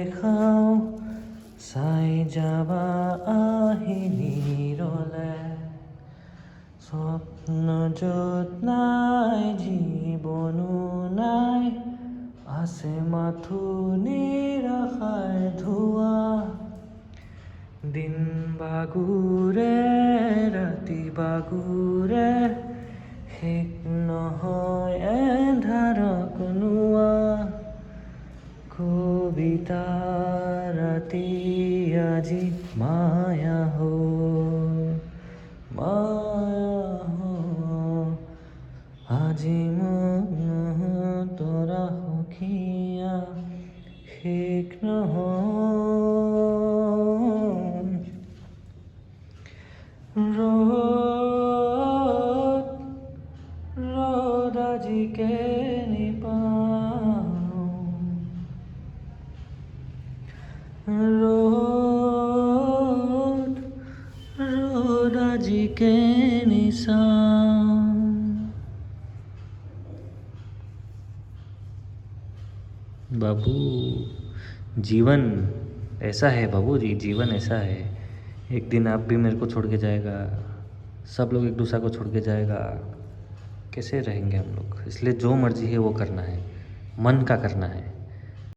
দেখাওঁ চাই যাবা আহি নিৰলে স্বপ্ন য'ত নাই জীৱনো নাই আছে মাথো নিৰাশাৰ ধোৱা দিন বাগুৰে ৰাতি বাগুৰে শেষ নহয় এন্ধাৰক নোৱা কবিতা ৰাতি আজি মায়া আজি মন তৰা সখীয়া শেষ নহয় ৰ'দ আজি কেনি পাওঁ রোদ আজি কেনি চাওঁ बाबू जीवन ऐसा है बाबू जी जीवन ऐसा है एक दिन आप भी मेरे को छोड़ के जाएगा सब लोग एक दूसरे को छोड़ के जाएगा कैसे रहेंगे हम लोग इसलिए जो मर्जी है वो करना है मन का करना है